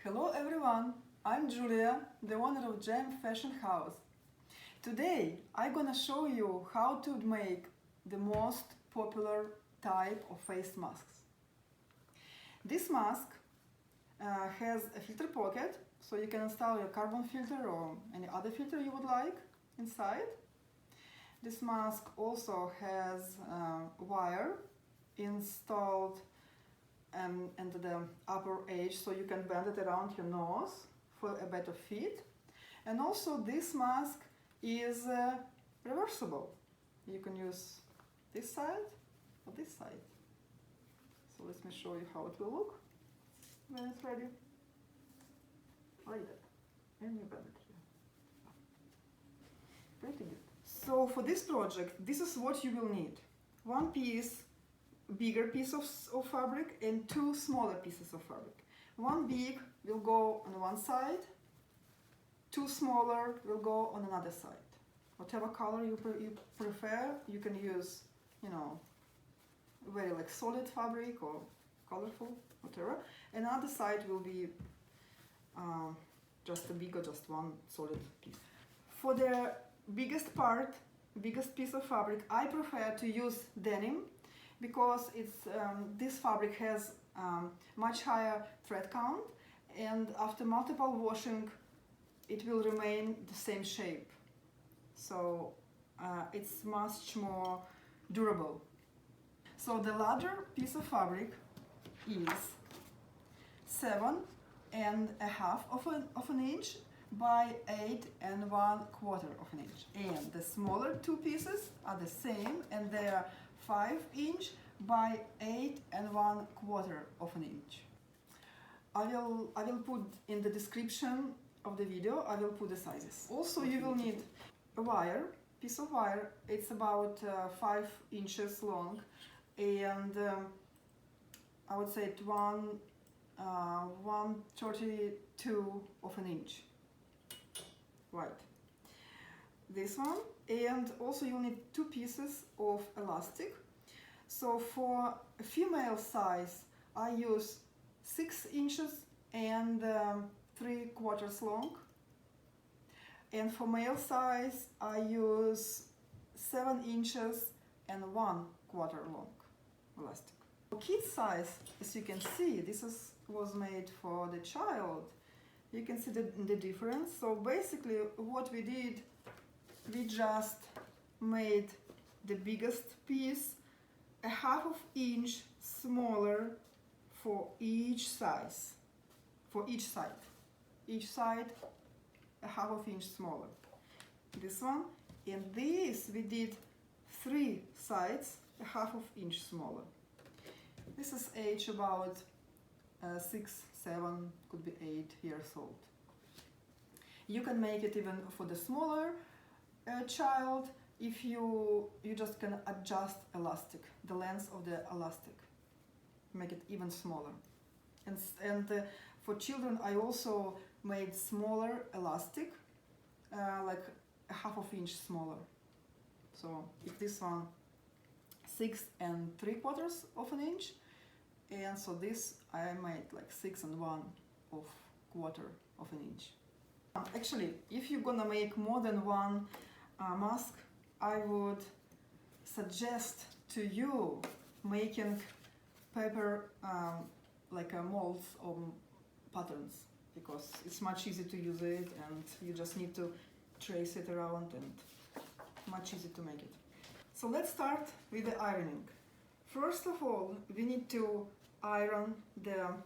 Hello everyone, I'm Julia, the owner of Gem Fashion House. Today I'm gonna show you how to make the most popular type of face masks. This mask has a filter pocket, so you can install your carbon filter or any other filter you would like inside. This mask also has a wire installed into the upper edge, so you can bend it around your nose for a better fit. And also this mask is reversible. You can use this side or this side. So let me show you how it will look when it's ready. Like that. And you bend it here. Pretty good. So for this project, this is what you will need. One bigger piece of fabric and two smaller pieces of fabric. One big will go on one side, two smaller will go on another side. Whatever color you prefer, you can use, very like solid fabric or colorful, whatever. Another side will be just a big or just one solid piece. For the biggest piece of fabric, I prefer to use denim, because this fabric has much higher thread count, and after multiple washing it will remain the same shape, so it's much more durable. So the larger piece of fabric is 7.5 of an inch by 8.25 of an inch, and the smaller two pieces are the same, and they are 5 inch by 8.25 of an inch. I will put in the description of the video, I will put the sizes. Also you will need a piece of wire. It's about 5 inches long, and I would say 1/32 of an inch. Right. This one. And also you'll need 2 pieces of elastic. So for a female size I use 6 inches and 3/4 long, and for male size I use 7 inches and 1/4 long elastic. For kid size, as you can see, this was made for the child. You can see the difference. So basically what we did, we just made the biggest piece 1/2 inch smaller for each size, for each side. Each side 1/2 inch smaller. This one, and this we did 3 sides 1/2 inch smaller. This is age about 6, 7, could be 8 years old. You can make it even for the smaller child if you just can adjust elastic, the length of the elastic, make it even smaller. And for children I also made smaller elastic, like 1/2 inch smaller. So if this one 6 3/4 of an inch, and so this I made like 6 1/4 of an inch. Actually, if you're gonna make more than one mask, I would suggest to you making paper like molds or patterns, because it's much easier to use it, and you just need to trace it around, and much easier to make it. So let's start with the ironing. First of all, we need to iron the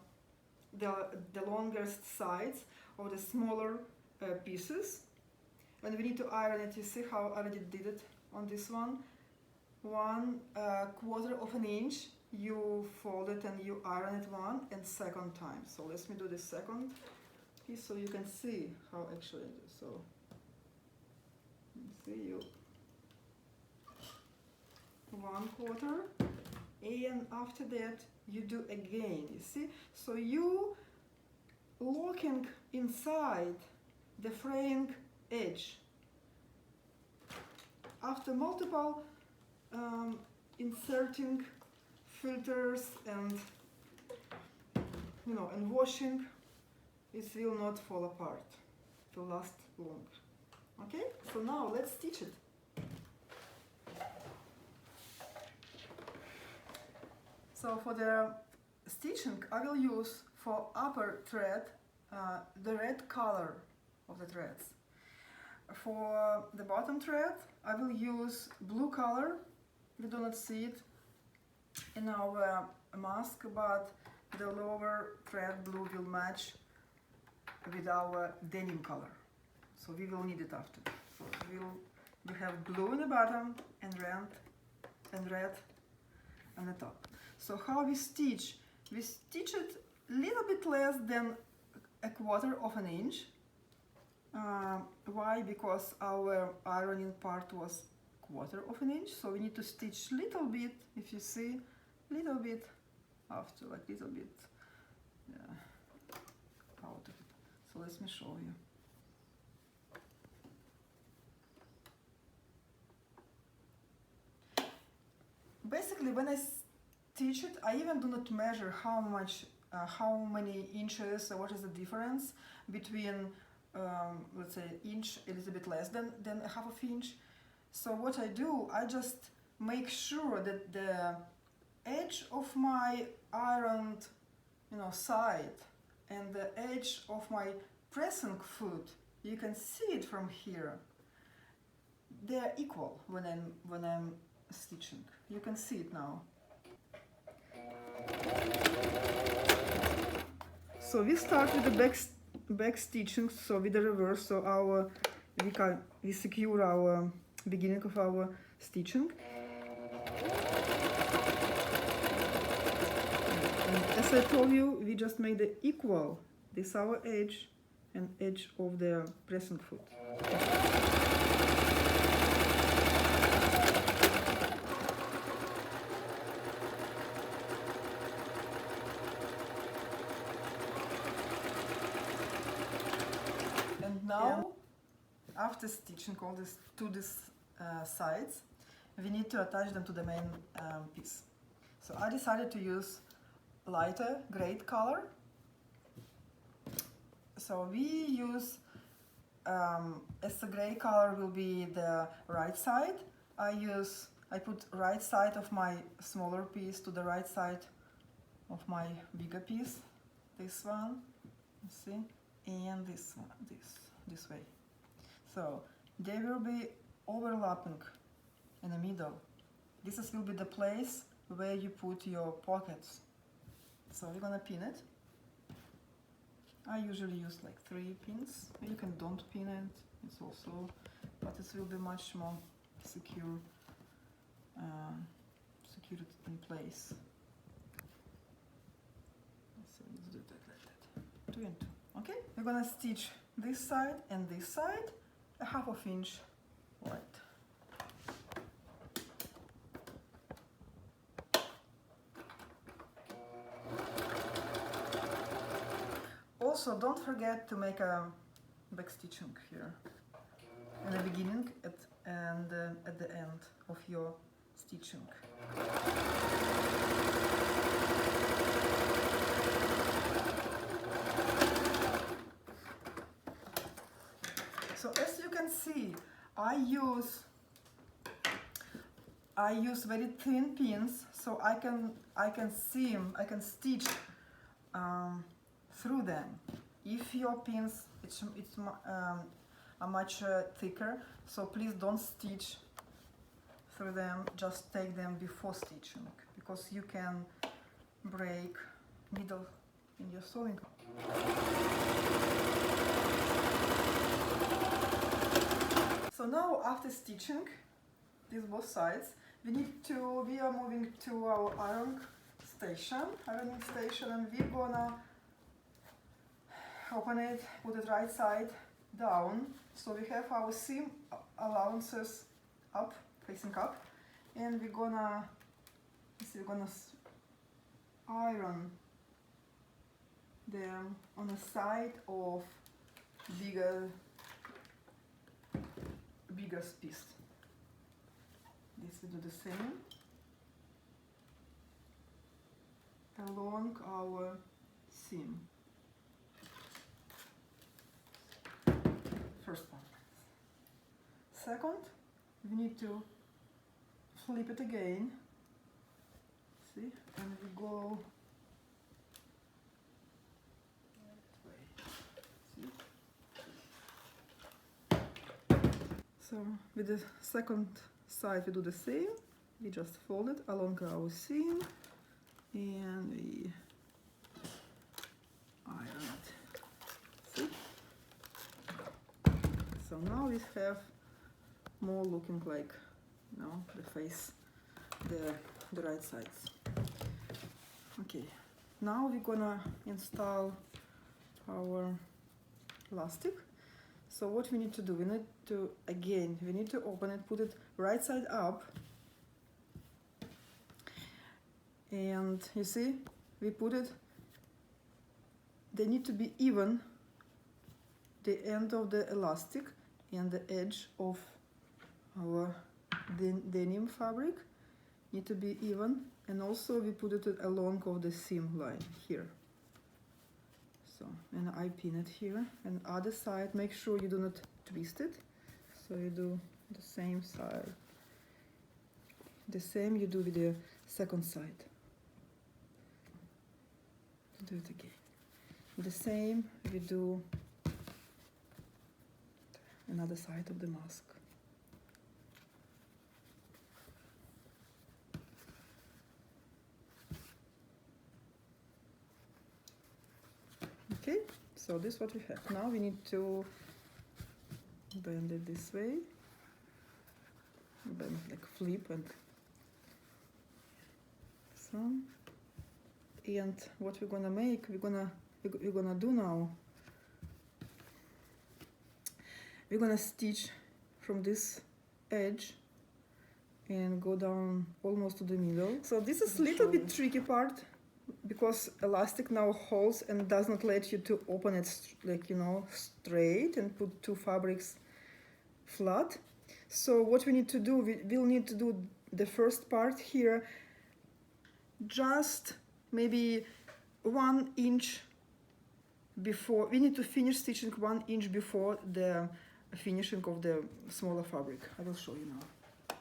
longest sides of the smaller pieces, and we need to iron it. You see how I already did it on this one. 1/4 of an inch, you fold it and you iron it one and second time. So let me do the second piece so you can see how actually I do. So see, you 1/4, and after that you do again, you see. So you looking inside the fraying edge. After multiple inserting filters and and washing, it will not fall apart. It will last long. Okay, so now let's stitch it. So for the stitching, I will use for upper thread the red color of the threads. For the bottom thread, I will use blue color. We do not see it in our mask, but the lower thread blue will match with our denim color. So we will need it after. So we have blue in the bottom and red on the top. So how we stitch? We stitch it a little bit less than a quarter of an inch. Why? Because our ironing part was quarter of an inch, so we need to stitch little bit, if you see, little bit after, like little bit out of it. So let me show you. Basically, when I stitch it, I even do not measure how many inches, or what is the difference between let's say inch, a little bit less than a half of inch. So what I do, I just make sure that the edge of my ironed, side and the edge of my pressing foot, you can see it from here, they're equal when I'm stitching. You can see it now. So we start with the back stitching, so with the reverse, so we secure our beginning of our stitching. And as I told you, we just make the equal, this our edge and edge of the pressing foot. Now, after stitching all this to these sides, we need to attach them to the main piece. So I decided to use lighter gray color. So we use, as the gray color will be the right side, I put right side of my smaller piece to the right side of my bigger piece. This one, you see, and this one, this way. So they will be overlapping in the middle. This will be the place where you put your pockets. So we're gonna pin it. I usually use like 3 pins. You can don't pin it. It's also, but it will be much more secure, secured in place. So let's do that like that. 2 and 2. Okay, we're gonna stitch this side and this side a half of inch wide. Also, don't forget to make a back stitching here in the beginning and at the end of your stitching. So as you can see, I use very thin pins, so I can stitch through them. If your pins are much thicker, so please don't stitch through them. Just take them before stitching, because you can break needle in your sewing. So now, after stitching these both sides, we are moving to our ironing station, and we're gonna open it, put it right side down. So we have our seam allowances up, facing up, and we're gonna iron them on the side of biggest piece. This we do the same along our seam. second, we need to flip it again. See, and we go that way. See? So with the second side we do the same. We just fold it along our seam and we iron it. See? So now we have more looking like, you know, the face, the right sides. Okay, now we're gonna install our elastic. So what we need to do, we need to, again, we need to open it, put it right side up. And you see, we put it, they need to be even, the end of the elastic and the edge of our denim fabric need to be even, and also we put it along of the seam line here. So, and I pin it here, and other side, make sure you do not twist it, so you do the same side, the same you do with the second side. Do it again. The same we do another side of the mask. Okay, so this is what we have. Now we need to bend it this way, bend like flip and so. And what we're gonna make, we're gonna do now, we're gonna stitch from this edge and go down almost to the middle. So this is a little bit tricky part, because elastic now holds and does not let you to open it like, you know, straight and put two fabrics flat. So what we need to do, we'll need to do the first part here, just maybe 1 inch before. We need to finish stitching 1 inch before the finishing of the smaller fabric. I will show you now.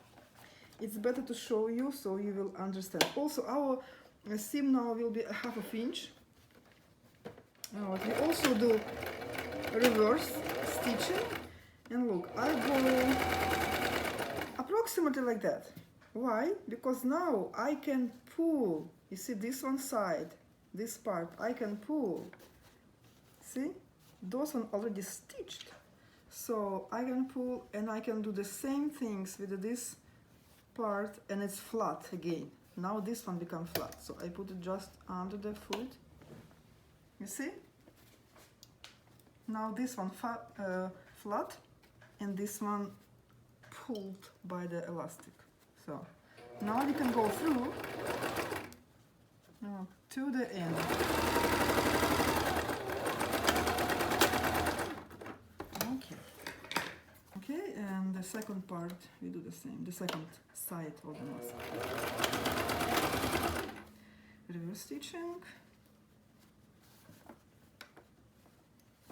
It's better to show you so you will understand. Also, our seam now will be 1/2 inch. We also do reverse stitching, and look, I go approximately like that. Why? Because now I can pull. You see this one side, this part, I can pull. See? Those one already stitched. So I can pull and I can do the same things with this part, and it's flat again. Now this one becomes flat. So I put it just under the foot. You see? Now this one flat, and this one pulled by the elastic. So now we can go through to the end. Okay, and the second part we do the same, the second side of the mask. Reverse stitching.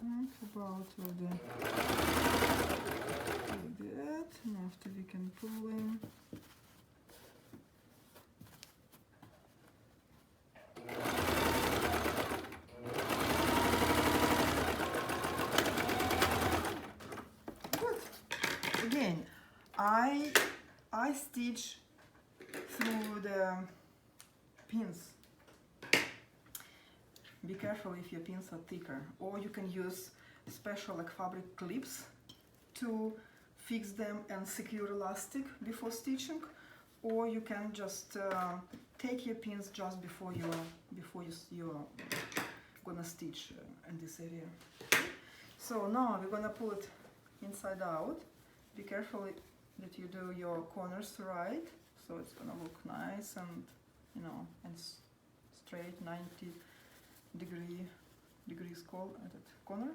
And about like that, and after we can pull in. Again, I stitch through the pins. Be careful if your pins are thicker, or you can use special like fabric clips to fix them and secure elastic before stitching, or you can just take your pins just before you're gonna stitch in this area. So now we're gonna pull it inside out. Be careful that you do your corners right, so it's gonna look nice and, you know, and straight 90 degrees call at that corner.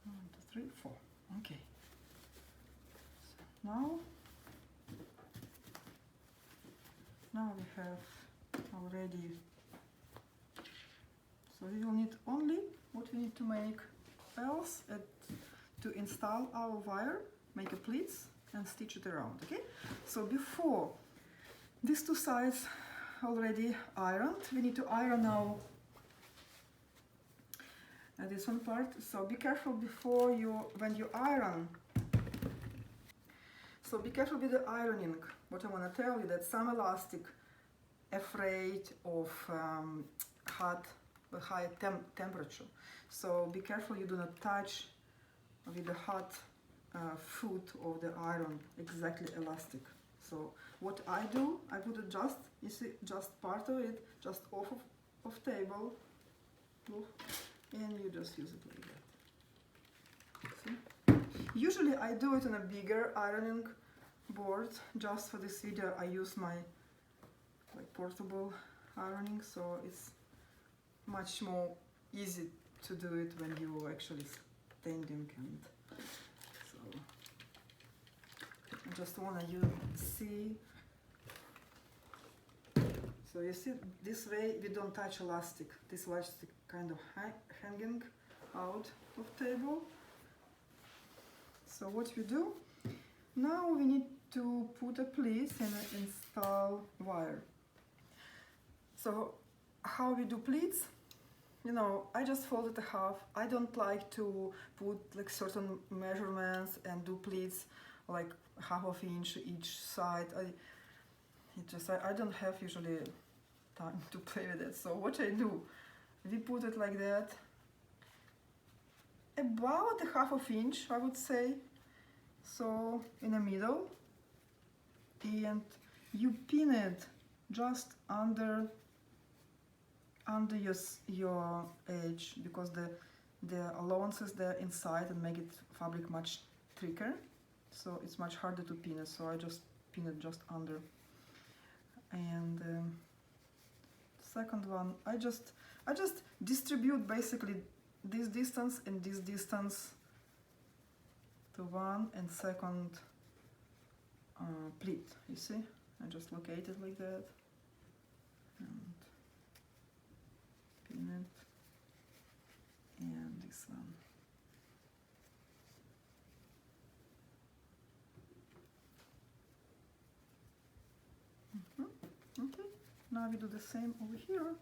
One, two, three, four. Okay. So now we have already So we will need only what we need to make else to install our wire, make a pleats and stitch it around, okay? So before these two sides already ironed, we need to iron now this one part. So be careful before when you iron. So be careful with the ironing. What I want to tell you that some elastic afraid of high temperature. So be careful you do not touch with the hot foot of the iron exactly elastic. So what I do, I put it just, you see, just part of it, just off of table, and you just use it like that. See? Usually I do it on a bigger ironing board. Just for this video I use my portable ironing, so it's much more easy to do it when you actually standing. And so I just want you see. So you see, this way we don't touch elastic. This elastic kind of hanging out of table. So what we do now, we need to put a pleats and install wire. So how we do pleats? You know, I just fold it a half. I don't like to put like certain measurements and do pleats like half of inch each side. I don't have usually time to play with it. So what I do, we put it like that, about a half of inch, I would say. So in the middle, and you pin it just under your edge, because the allowances there inside and make it fabric much thicker, so it's much harder to pin it. So I just pin it just under. And second one, I just distribute basically this distance and this distance to one and second pleat. You see, I just locate it like that and pin it, and this one. Okay, now we do the same over here.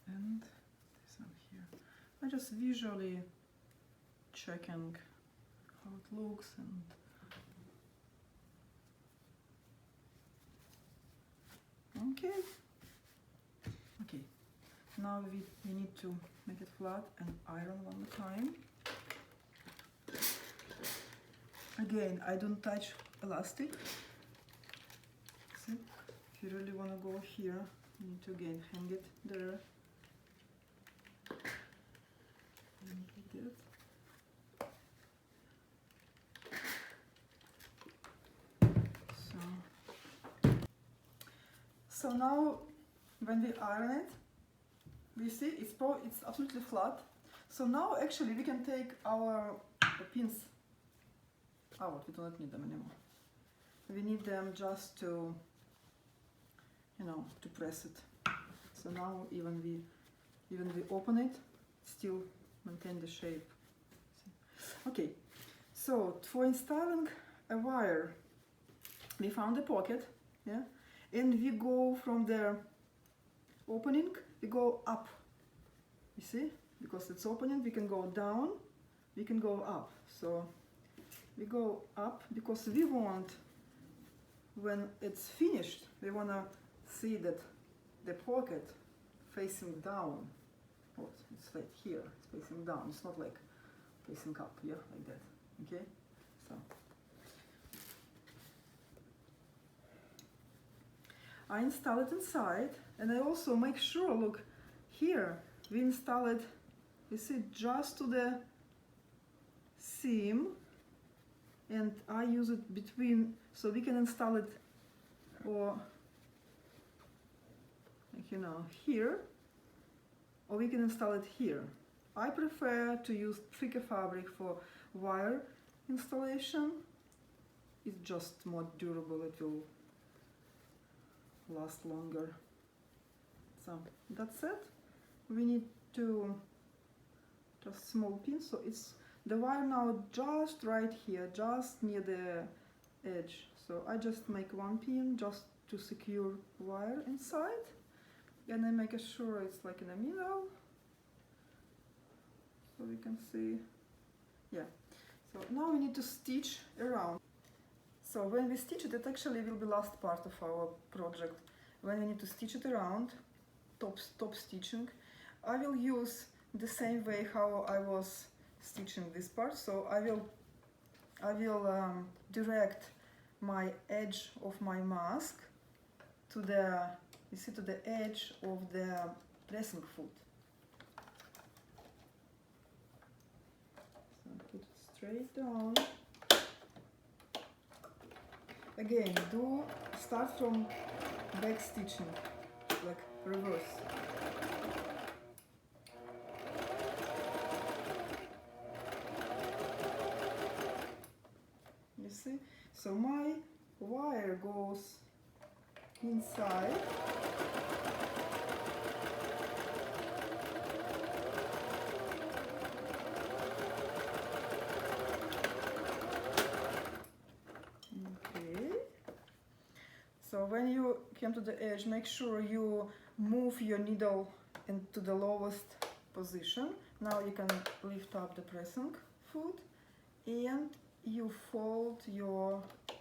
And this one here. I just visually checking how it looks, and okay. Now we need to make it flat and iron one more time. Again, I don't touch elastic. See? If you really want to go here, you need to again hang it there. Like that. So now when we iron it, we see it's absolutely flat. So now actually we can take our pins out. We do not need them anymore. We need them just to, you know, to press it. So now even we open it, still maintain the shape. Okay, so for installing a wire, we found a pocket, yeah, and we go from the opening, we go up. You see, because it's opening, we can go down, we can go up. So we go up because we want, when it's finished, we want to see that the pocket facing down. Oh, it's like here, it's facing down. It's not like facing up, yeah, like that. Okay, so I install it inside, and I also make sure, look, here we install it you see, just to the seam, and I use it between, so we can install it, or like, you know, here, or we can install it here. I prefer to use thicker fabric for wire installation. It's just more durable, it will last longer. So that's it. We need to just small pin, so it's the wire now just right here, just near the edge. So I just make one pin just to secure wire inside, and I make sure it's like in the middle, so we can see. Yeah. So now we need to stitch around. So when we stitch it, it actually will be last part of our project. When we need to stitch it around, top stitching, I will use the same way how I was stitching this part. So I will direct my edge of my mask to the, you see, to the edge of the pressing foot. So put it straight down. Again, start from back stitching, like reverse. You see? So my wire goes inside. So when you come to the edge, make sure you move your needle into the lowest position. Now you can lift up the pressing foot, and you fold your, take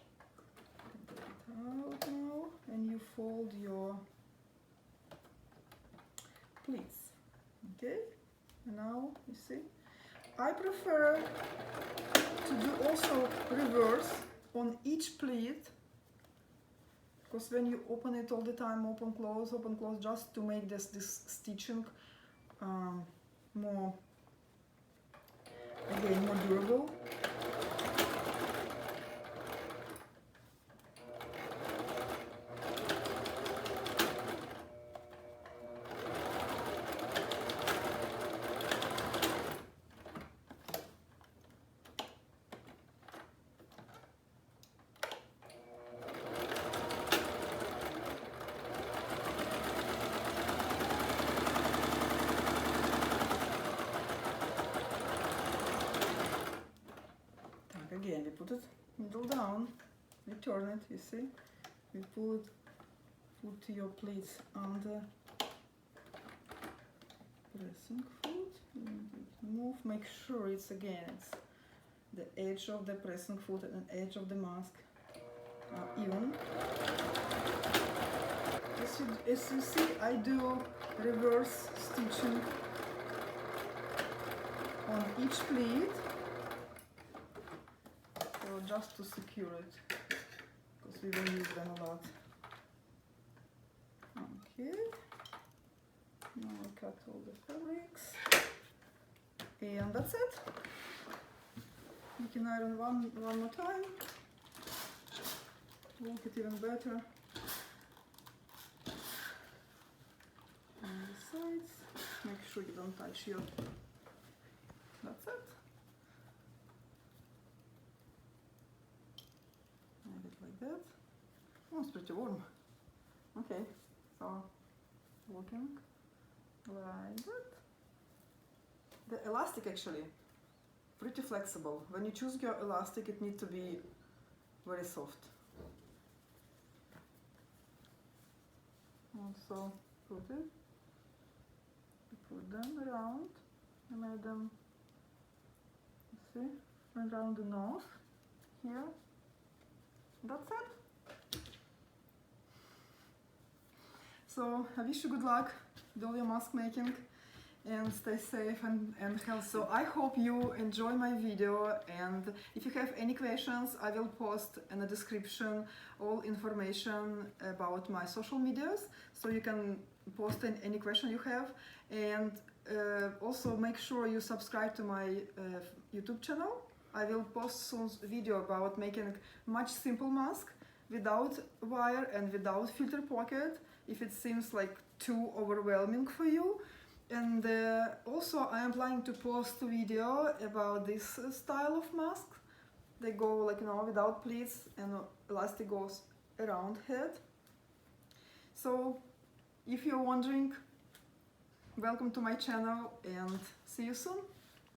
it out now, and you fold your pleats. Okay, and now you see, I prefer to do also reverse on each pleat, because when you open it all the time, open close, just to make this stitching more, again, more durable. Again, we put it middle down, we turn it, you see, we put your pleats under pressing foot, move, make sure it's the edge of the pressing foot and edge of the mask are even. As you see, I do reverse stitching on each pleat, just to secure it, because we will use them a lot. Okay, now I cut all the fabrics, and that's it. You can iron one more time, make it even better. On the sides, make sure you don't touch your, that's it. That. Oh, it's pretty warm. Okay, so looking like that. The elastic actually pretty flexible. When you choose your elastic, it needs to be very soft. Also put them around. I made them, you see, around the nose here. That's it. So I wish you good luck with all your mask making, and stay safe and healthy. So I hope you enjoy my video, and if you have any questions, I will post in the description all information about my social medias, so you can post any question you have. And Also make sure you subscribe to my YouTube channel. I will post soon a video about making a much simple mask without wire and without filter pocket if it seems like too overwhelming for you. And also I am planning to post a video about this style of mask. They go like, you know, without pleats and elastic goes around head. So if you're wondering, welcome to my channel and see you soon.